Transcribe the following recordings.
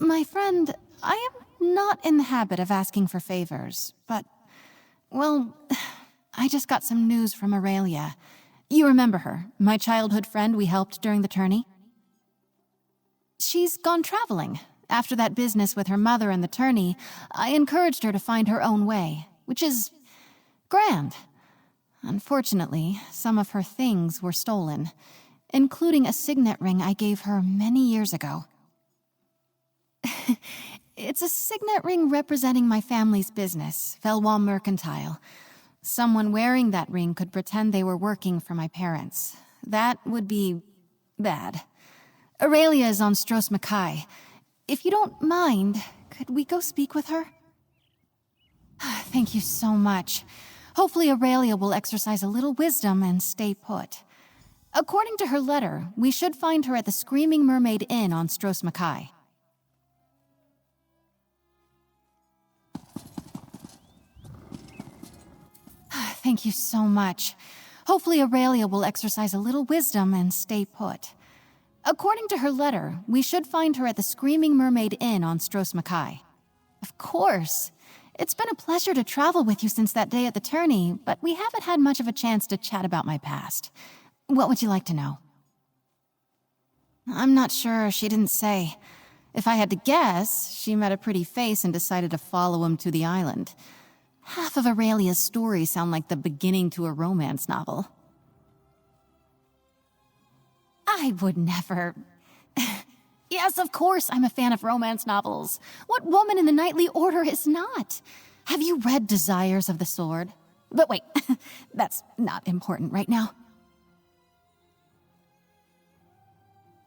My friend, I am not in the habit of asking for favors, but, well, I just got some news from Aurelia. You remember her, my childhood friend we helped during the tourney? She's gone traveling. After that business with her mother and the tourney, I encouraged her to find her own way, which is grand. Unfortunately, some of her things were stolen, including a signet ring I gave her many years ago. It's a signet ring representing my family's business, Velwa Mercantile. Someone wearing that ring could pretend they were working for my parents. That would be bad. Aurelia is on Stros Mackay. If you don't mind, could we go speak with her? Thank you so much. Hopefully Aurelia will exercise a little wisdom and stay put. According to her letter, we should find her at the Screaming Mermaid Inn on Stros Mackay. Thank you so much. Hopefully Aurelia will exercise a little wisdom and stay put. According to her letter, we should find her at the Screaming Mermaid Inn on Stros Mackay. Of course. It's been a pleasure to travel with you since that day at the tourney, but we haven't had much of a chance to chat about my past. What would you like to know? I'm not sure, she didn't say. If I had to guess, she met a pretty face and decided to follow him to the island. Half of Aurelia's stories sound like the beginning to a romance novel. I would never... Yes, of course I'm a fan of romance novels. What woman in the Knightly Order is not? Have you read Desires of the Sword? But wait, that's not important right now.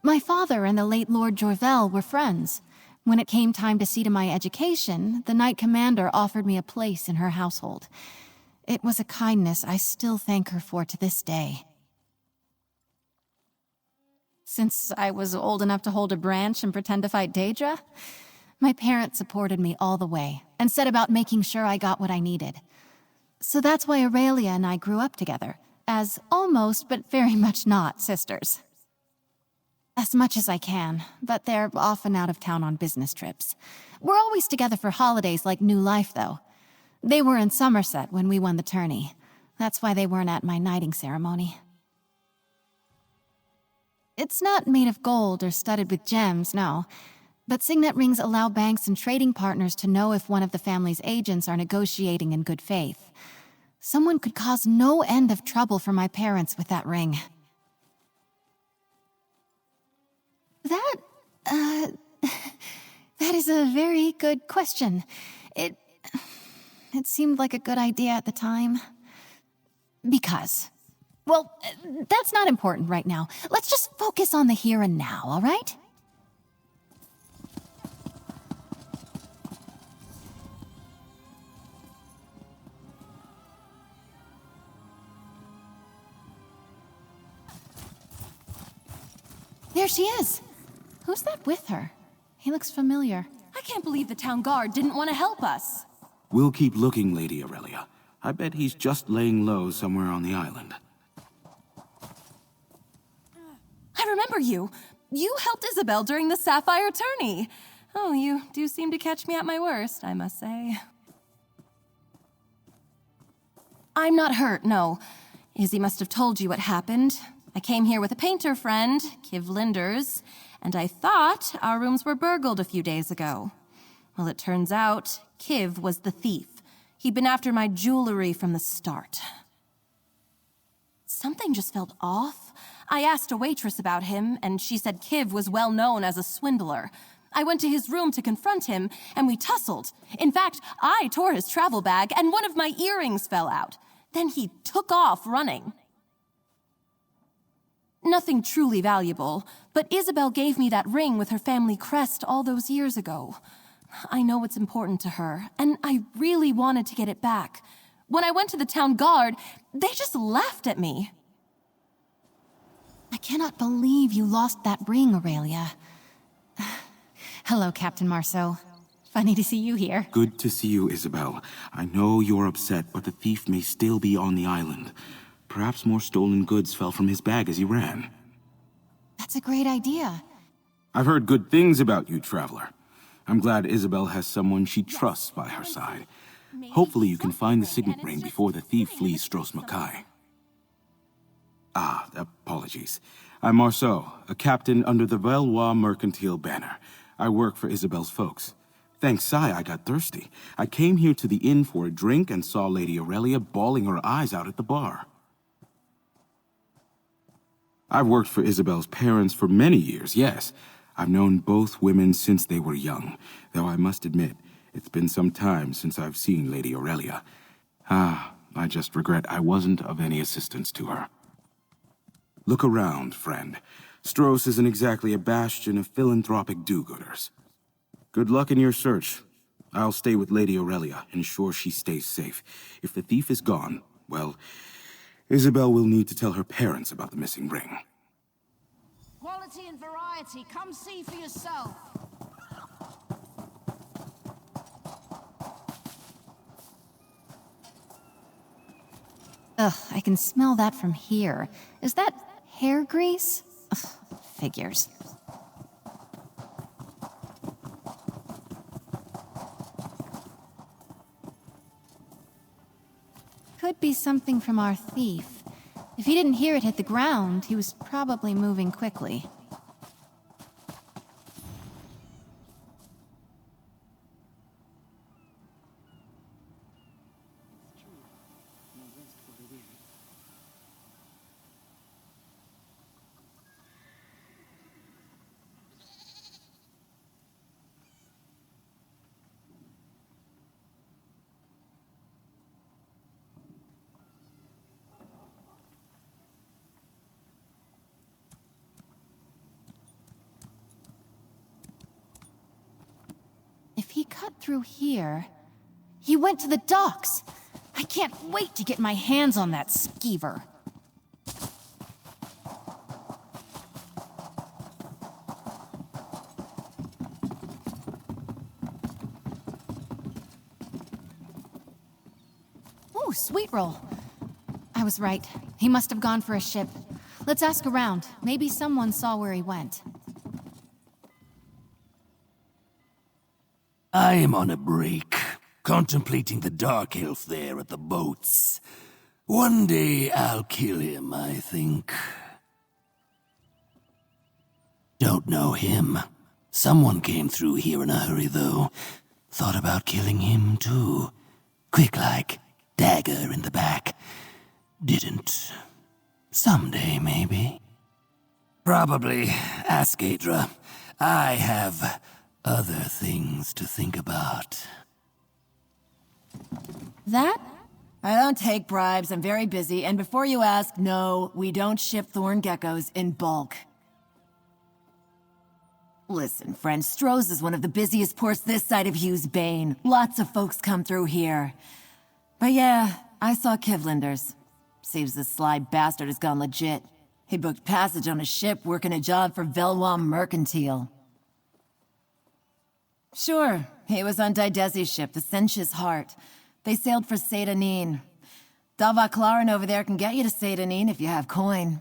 My father and the late Lord Jorvel were friends. When it came time to see to my education, the Knight Commander offered me a place in her household. It was a kindness I still thank her for to this day. Since I was old enough to hold a branch and pretend to fight Daedra, my parents supported me all the way and set about making sure I got what I needed. So that's why Aurelia and I grew up together, as almost but very much not sisters. As much as I can, but they're often out of town on business trips. We're always together for holidays like New Life, though. They were in Somerset when we won the tourney. That's why they weren't at my knighting ceremony. It's not made of gold or studded with gems, no. But signet rings allow banks and trading partners to know if one of the family's agents are negotiating in good faith. Someone could cause no end of trouble for my parents with that ring. That is a very good question. It seemed like a good idea at the time. Because... Well, that's not important right now. Let's just focus on the here and now, all right? There she is. Who's that with her? He looks familiar. I can't believe the town guard didn't want to help us. We'll keep looking, Lady Aurelia. I bet he's just laying low somewhere on the island. I remember you. You helped Isobel during the Sapphire tourney. Oh, you do seem to catch me at my worst, I must say. I'm not hurt, no. Izzy must have told you what happened. I came here with a painter friend, Kiv Linders, and I thought our rooms were burgled a few days ago. Well, it turns out Kiv was the thief. He'd been after my jewelry from the start. Something just felt off. I asked a waitress about him, and she said Kiv was well known as a swindler. I went to his room to confront him, and we tussled. In fact, I tore his travel bag, and one of my earrings fell out. Then he took off running. Nothing truly valuable, but Isobel gave me that ring with her family crest all those years ago. I know it's important to her, and I really wanted to get it back. When I went to the town guard, they just laughed at me. I cannot believe you lost that ring, Aurelia. Hello, Captain Marceau. Funny to see you here. Good to see you, Isobel. I know you're upset, but the thief may still be on the island. Perhaps more stolen goods fell from his bag as he ran. That's a great idea. I've heard good things about you, Traveler. I'm glad Isobel has someone she trusts by her side. Hopefully you can find the signet ring before the thief flees Strosmakai. Ah, apologies. I'm Marceau, a captain under the Veloise Mercantile banner. I work for Isobel's folks. Thanks, Sai, I got thirsty. I came here to the inn for a drink and saw Lady Aurelia bawling her eyes out at the bar. I've worked for Isobel's parents for many years, yes. I've known both women since they were young, though I must admit, it's been some time since I've seen Lady Aurelia. Ah, I just regret I wasn't of any assistance to her. Look around, friend. Stros isn't exactly a bastion of philanthropic do-gooders. Good luck in your search. I'll stay with Lady Aurelia, ensure she stays safe. If the thief is gone, well, Isobel will need to tell her parents about the missing ring. Quality and variety, come see for yourself. Ugh, I can smell that from here. Is that hair grease? Ugh, figures. Could be something from our thief. If he didn't hear it hit the ground, he was probably moving quickly. If he cut through here, he went to the docks. I can't wait to get my hands on that skeever. Ooh, sweet roll. I was right. He must have gone for a ship. Let's ask around. Maybe someone saw where he went. I am on a break, contemplating the dark elf there at the boats. One day I'll kill him, I think. Don't know him. Someone came through here in a hurry, though. Thought about killing him, too. Quick like, dagger in the back. Didn't. Someday, maybe. Probably. Ask Adra. I have other things to think about. That? I don't take bribes, I'm very busy, and before you ask, no, we don't ship thorn geckos in bulk. Listen, friend, Stros is one of the busiest ports this side of Hughes Bane. Lots of folks come through here. But yeah, I saw Kivlinder's. Seems this sly bastard has gone legit. He booked passage on a ship working a job for Veloise Mercantile. Sure, he was on Didesi's ship, the Sench's Heart. They sailed for Sedanine. Davaklarin over there can get you to Sedanine if you have coin.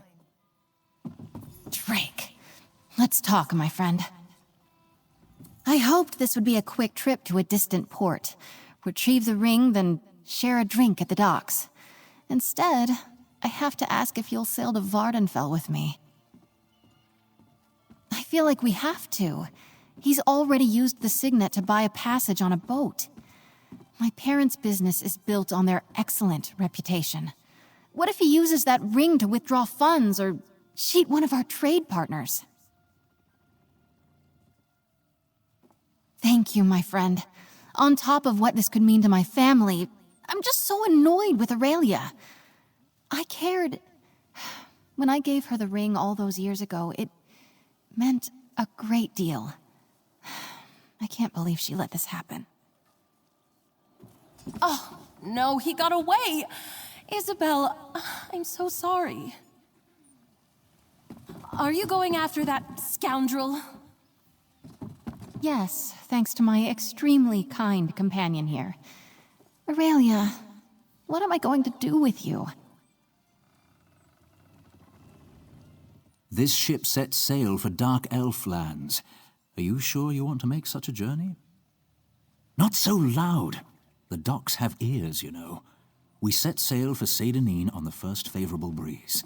Drake. Let's talk, my friend. I hoped this would be a quick trip to a distant port. Retrieve the ring, then share a drink at the docks. Instead, I have to ask if you'll sail to Vardenfell with me. I feel like we have to. He's already used the signet to buy a passage on a boat. My parents' business is built on their excellent reputation. What if he uses that ring to withdraw funds or cheat one of our trade partners? Thank you, my friend. On top of what this could mean to my family, I'm just so annoyed with Aurelia. I cared. When I gave her the ring all those years ago, it meant a great deal. I can't believe she let this happen. Oh, no, he got away! Isabel, I'm so sorry. Are you going after that scoundrel? Yes, thanks to my extremely kind companion here. Aurelia, what am I going to do with you? This ship sets sail for Dark Elf lands. Are you sure you want to make such a journey? Not so loud. The docks have ears, you know. We set sail for Seydenine on the first favorable breeze.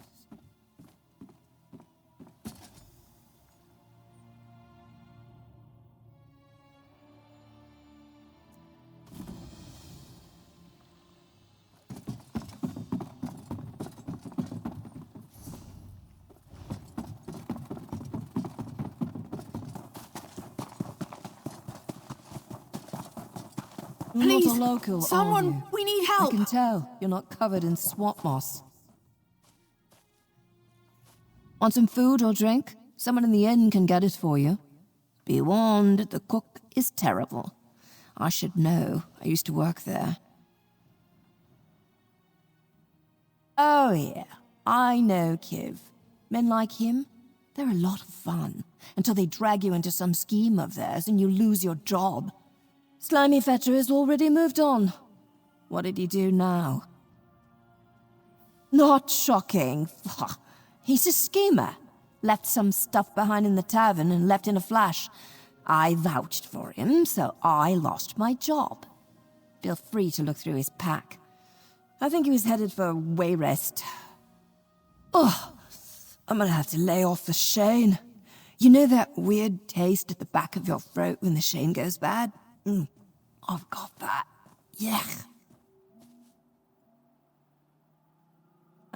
You're Please, not a local, someone, are you? we need I help. can tell you're not covered in swamp moss. Want some food or drink? Someone in the inn can get it for you. Be warned, the cook is terrible. I should know. I used to work there. Oh, yeah. I know, Kiv. Men like him, they're a lot of fun. Until they drag you into some scheme of theirs and you lose your job. Slimy Fetcher has already moved on. What did he do now? Not shocking. He's a schemer. Left some stuff behind in the tavern and left in a flash. I vouched for him, so I lost my job. Feel free to look through his pack. I think he was headed for Wayrest. Oh, I'm gonna have to lay off the Shane. You know that weird taste at the back of your throat when the Shane goes bad? I've got that. Yeah.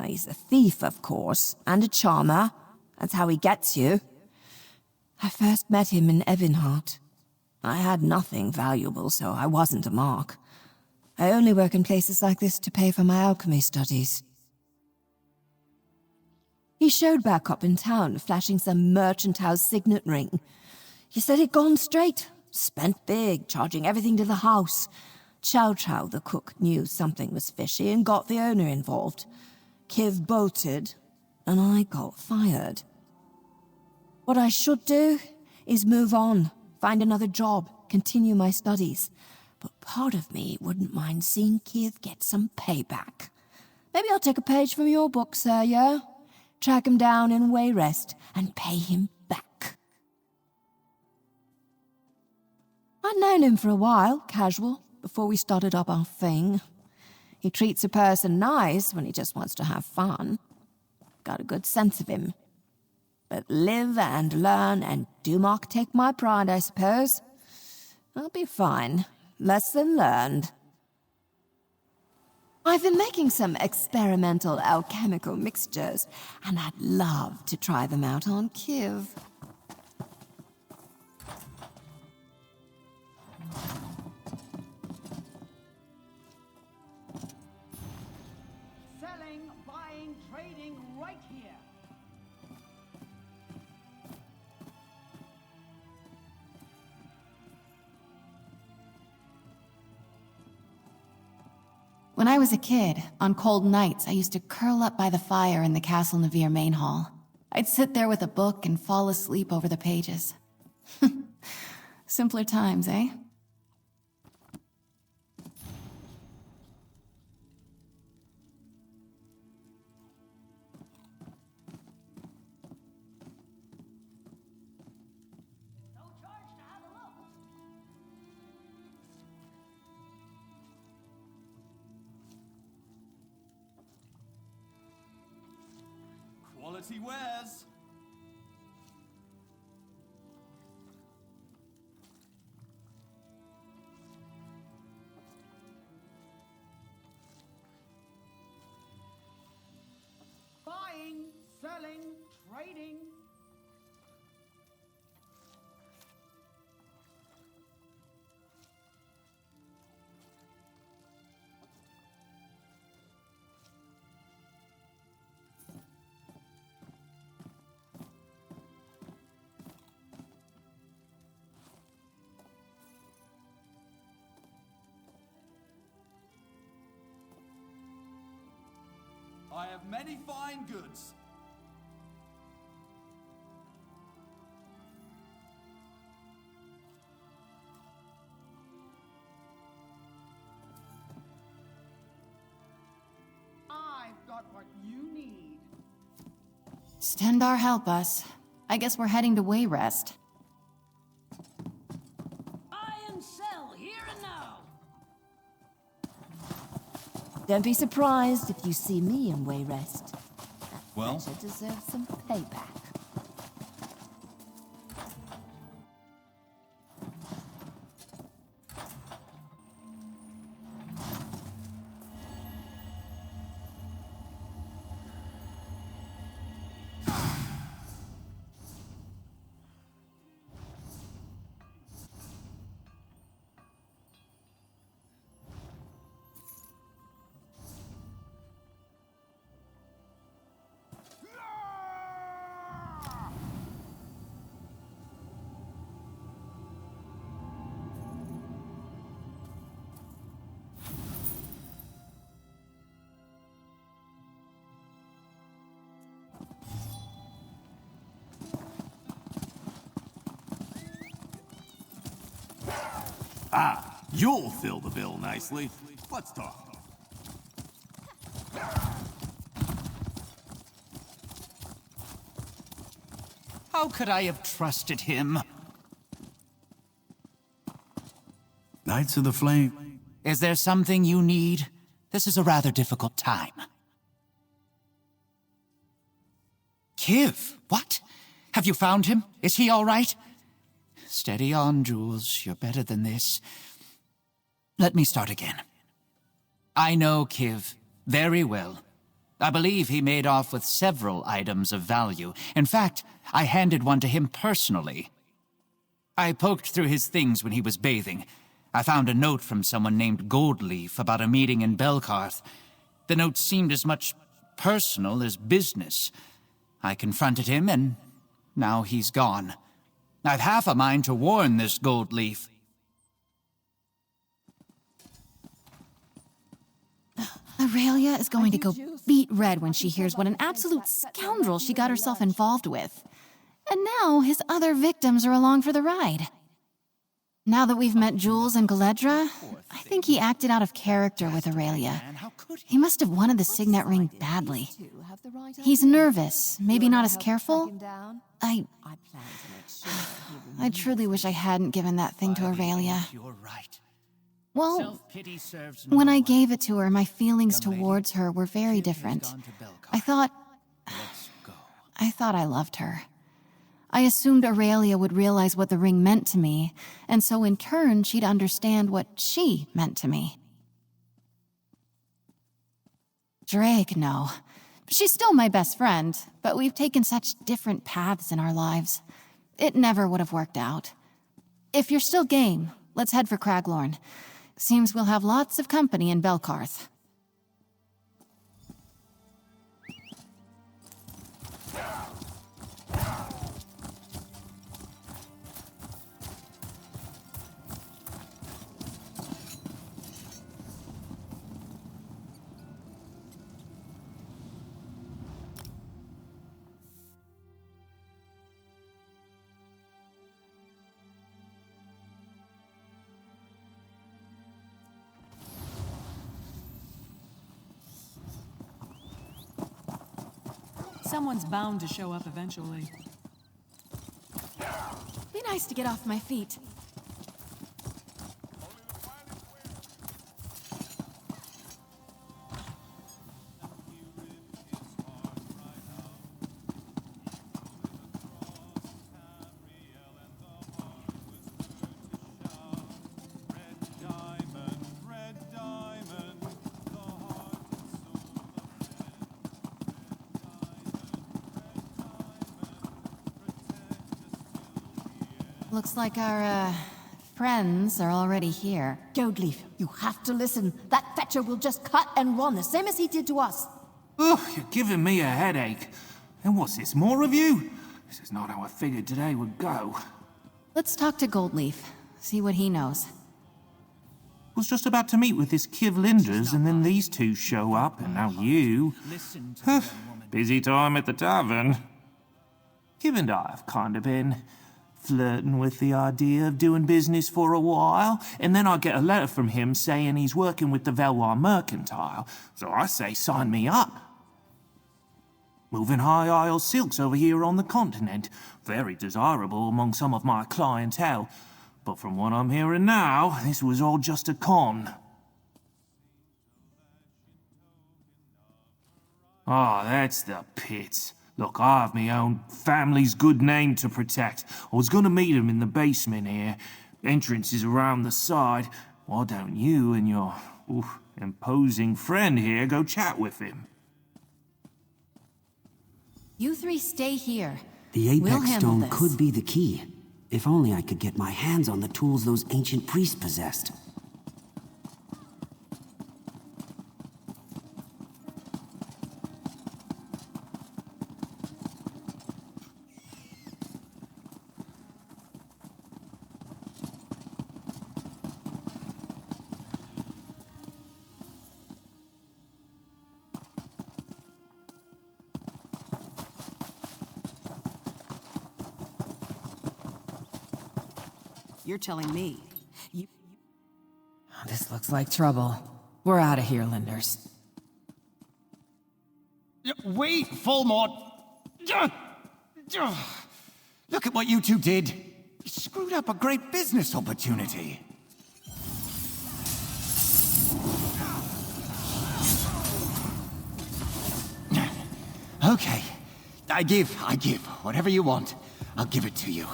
He's a thief, of course, and a charmer. That's how he gets you. I first met him in Evinhart. I had nothing valuable, so I wasn't a mark. I only work in places like this to pay for my alchemy studies. He showed back up in town, flashing some merchant house signet ring. He said he'd gone straight. Spent big, charging everything to the house. Chow Chow, the cook, knew something was fishy and got the owner involved. Kiv bolted, and I got fired. What I should do is move on, find another job, continue my studies. But part of me wouldn't mind seeing Kiv get some payback. Maybe I'll take a page from your book, sir, yeah? Track him down in Wayrest and pay him back. I'd known him for a while, casual, before we started up our thing. He treats a person nice when he just wants to have fun. Got a good sense of him. But live and learn and do not take my pride, I suppose. I'll be fine. Lesson learned. I've been making some experimental alchemical mixtures, and I'd love to try them out on Kiv. Selling, buying, trading right here. When I was a kid, on cold nights, I used to curl up by the fire in the Castle Navir main hall. I'd sit there with a book and fall asleep over the pages. Simpler times, eh? Quality wares. Buying, selling, trading. I have many fine goods. I've got what you need. Stendar help us. I guess we're heading to Wayrest. Don't be surprised if you see me in Wayrest. Well? That deserves some payback. Ah, you'll fill the bill nicely. Let's talk. How could I have trusted him? Knights of the Flame. Is there something you need? This is a rather difficult time. Kiv, what? Have you found him? Is he all right? Steady on, Jules. You're better than this. Let me start again. I know Kiv very well. I believe he made off with several items of value. In fact, I handed one to him personally. I poked through his things when he was bathing. I found a note from someone named Goldleaf about a meeting in Belkarth. The note seemed as much personal as business. I confronted him, and now he's gone. I've half a mind to warn this Goldleaf. Aurelia is going to go beet red when she hears what an absolute scoundrel she got herself involved with. And now his other victims are along for the ride. Now that we've met Jules and Galedra, I think he acted out of character with Aurelia. He must have wanted the signet ring badly. He's nervous, maybe not as careful. I truly wish I hadn't given that thing to Aurelia. Well, when I gave it to her, my feelings towards her were very different. I thought I loved her. I assumed Aurelia would realize what the ring meant to me, and so in turn she'd understand what she meant to me. Drake, no. She's still my best friend, but we've taken such different paths in our lives. It never would have worked out. If you're still game, let's head for Craglorn. Seems we'll have lots of company in Belkarth. Someone's bound to show up eventually. Be nice to get off my feet. Looks like our, friends are already here. Goldleaf, you have to listen. That fetcher will just cut and run, the same as he did to us. Ugh, you're giving me a headache. And what's this, more of you? This is not how I figured today would go. Let's talk to Goldleaf, see what he knows. Was just about to meet with this Kiv Linders, and then these two show up, and now you. Busy time at the tavern. Kiv and I have kind of been flirting with the idea of doing business for a while, and then I get a letter from him saying he's working with the Veloise Mercantile, so I say sign me up. Moving high Isle silks over here on the continent, very desirable among some of my clientele, but from what I'm hearing now, this was all just a con. Oh, that's the pit. Look, I have my own family's good name to protect. I was gonna meet him in the basement here. Entrance is around the side. Why don't you and your imposing friend here go chat with him? You three stay here. The We'll Apex handle Stone this. could be the key. If only I could get my hands on the tools those ancient priests possessed. You're telling me. This looks like trouble. We're out of here, Linders. Wait, Fulmort! Look at what you two did. You screwed up a great business opportunity. Okay. I give. Whatever you want, I'll give it to you.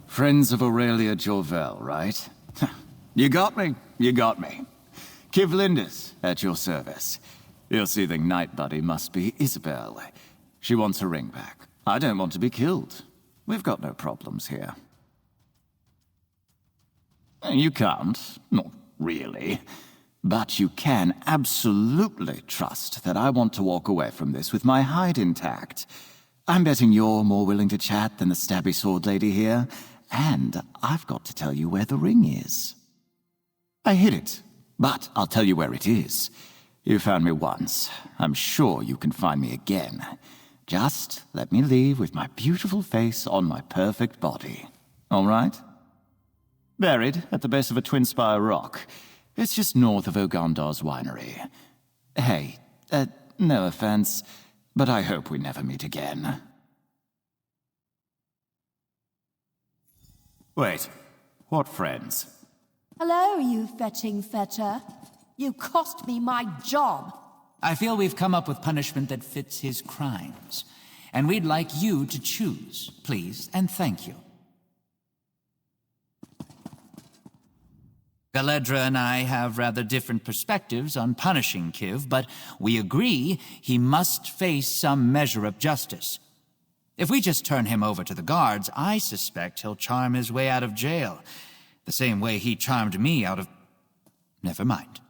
Friends of Aurelia Jorvel, right? You got me. Kiv Linders, at your service. Your soothing night buddy must be Isobel. She wants her ring back. I don't want to be killed. We've got no problems here. You can't, not really. But you can absolutely trust that I want to walk away from this with my hide intact. I'm betting you're more willing to chat than the stabby sword lady here. And I've got to tell you where the ring is. I hid it, but I'll tell you where it is. You found me once. I'm sure you can find me again. Just let me leave with my beautiful face on my perfect body. All right? Buried at the base of a twin-spire rock. It's just north of Ogandar's winery. Hey, no offense, but I hope we never meet again. Wait, what friends? Hello, you fetching fetcher. You cost me my job. I feel we've come up with punishment that fits his crimes. And we'd like you to choose, please, and thank you. Galedra and I have rather different perspectives on punishing Kiv, but we agree he must face some measure of justice. If we just turn him over to the guards, I suspect he'll charm his way out of jail, the same way he charmed me out of... Never mind.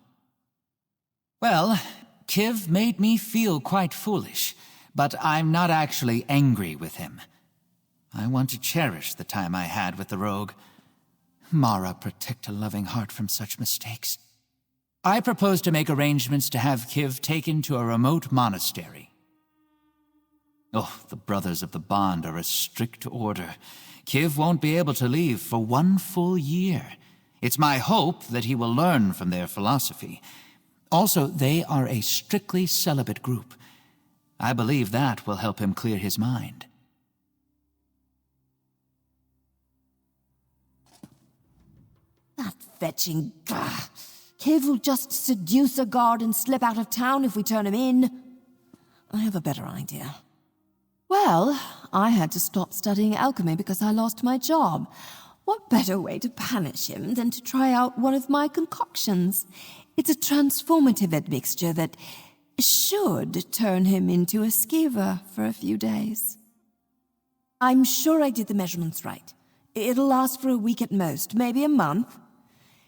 Well, Kiv made me feel quite foolish, but I'm not actually angry with him. I want to cherish the time I had with the rogue. Mara, protect a loving heart from such mistakes. I propose to make arrangements to have Kiv taken to a remote monastery. Oh, the Brothers of the Bond are a strict order. Kiv won't be able to leave for 1 full year. It's my hope that he will learn from their philosophy. Also, they are a strictly celibate group. I believe that will help him clear his mind. That fetching... Kiv will just seduce a guard and slip out of town if we turn him in. I have a better idea. Well, I had to stop studying alchemy because I lost my job. What better way to punish him than to try out one of my concoctions? It's a transformative admixture that should turn him into a skeever for a few days. I'm sure I did the measurements right. It'll last for a week at most, maybe a month.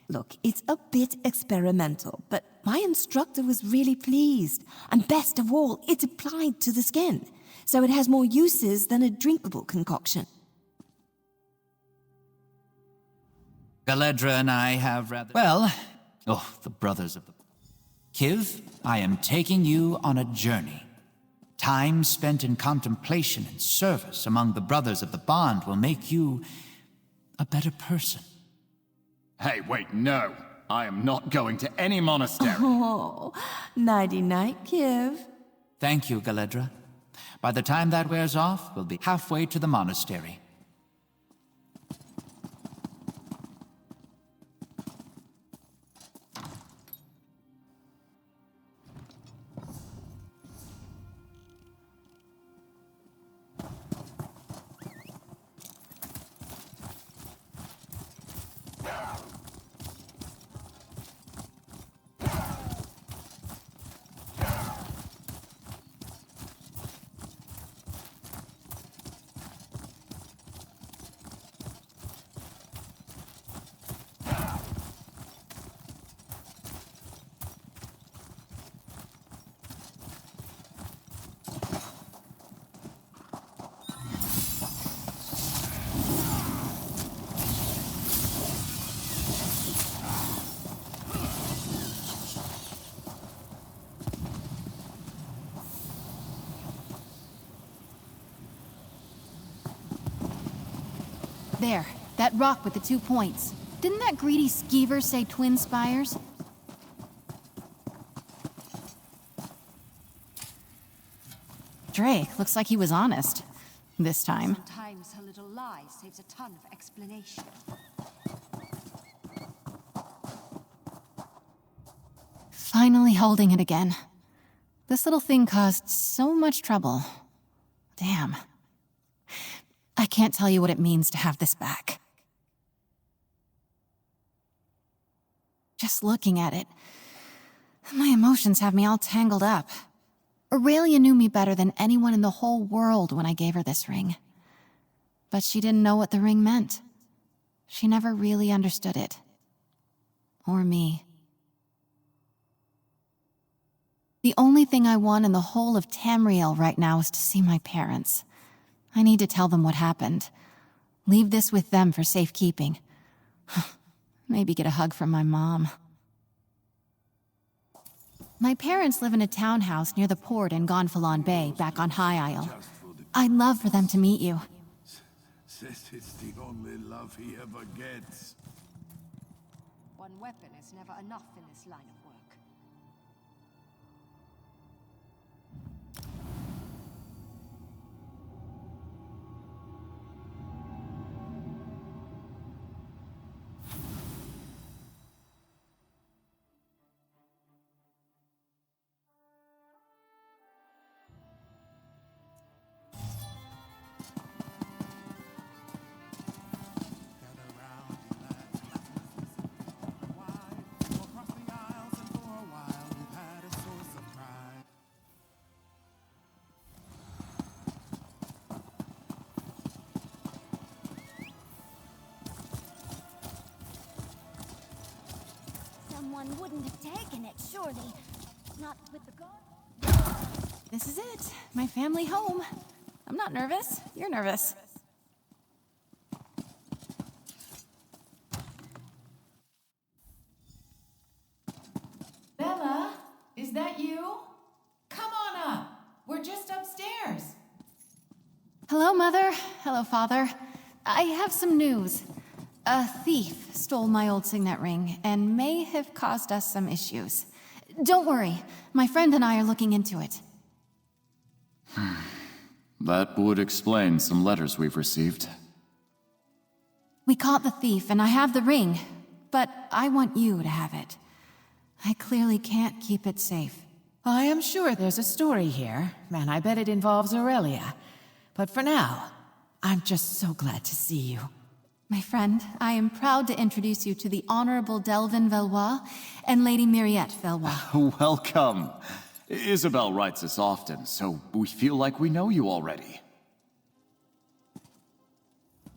Look, it's a bit experimental, but my instructor was really pleased. And best of all, it's applied to the skin, so it has more uses than a drinkable concoction. Galedra and I have rather... Well, the Brothers of the... Kiv, I am taking you on a journey. Time spent in contemplation and service among the Brothers of the Bond will make you a better person. Hey, wait, no. I am not going to any monastery. Oh, nighty-night, Kiv. Thank you, Galedra. By the time that wears off, we'll be halfway to the monastery. there. That rock with the 2 points. Didn't that greedy skeever say twin spires? Drake looks like he was honest. This time. Sometimes her little lie saves a ton of explanation. Finally holding it again. This little thing caused so much trouble. Damn. I can't tell you what it means to have this back. Just looking at it, my emotions have me all tangled up. Aurelia knew me better than anyone in the whole world when I gave her this ring. But she didn't know what the ring meant. She never really understood it. Or me. The only thing I want in the whole of Tamriel right now is to see my parents. I need to tell them what happened. Leave this with them for safekeeping. Maybe get a hug from my mom. My parents live in a townhouse near the port in Gonfalon Bay, back on High Isle. I'd love for them to meet you. Says it's the only love he ever gets. One weapon is never enough in this line of work. Someone wouldn't have taken it, surely. Not with the guard. This is it. My family home. I'm not nervous. You're nervous. Bella, is that you? Come on up. We're just upstairs. Hello, Mother. Hello, Father. I have some news. A thief stole my old signet ring and may have caused us some issues. Don't worry. My friend and I are looking into it. That would explain some letters we've received. We caught the thief and I have the ring, but I want you to have it. I clearly can't keep it safe. I am sure there's a story here, and I bet it involves Aurelia. But for now, I'm just so glad to see you. My friend, I am proud to introduce you to the Honorable Delvin Veloise and Lady Myriette Veloise. Welcome. Isobel writes us often, so we feel like we know you already.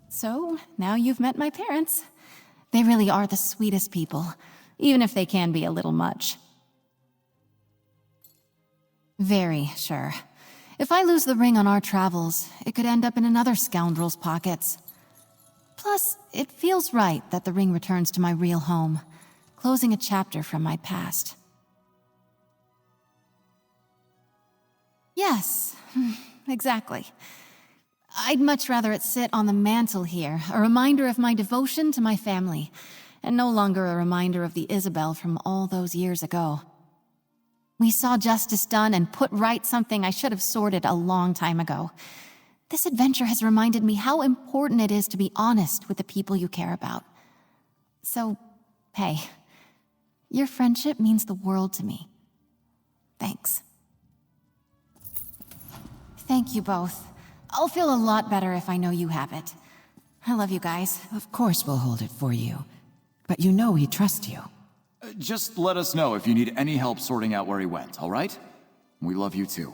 So, now you've met my parents. They really are the sweetest people, even if they can be a little much. Very sure. If I lose the ring on our travels, it could end up in another scoundrel's pockets. Plus, it feels right that the ring returns to my real home, closing a chapter from my past. Yes, exactly. I'd much rather it sit on the mantle here, a reminder of my devotion to my family, and no longer a reminder of the Isobel from all those years ago. We saw justice done and put right something I should have sorted a long time ago. This adventure has reminded me how important it is to be honest with the people you care about. So, hey, your friendship means the world to me. Thanks. Thank you both. I'll feel a lot better if I know you have it. I love you guys. Of course we'll hold it for you. But you know we trust you. Just let us know if you need any help sorting out where he went, all right? We love you too.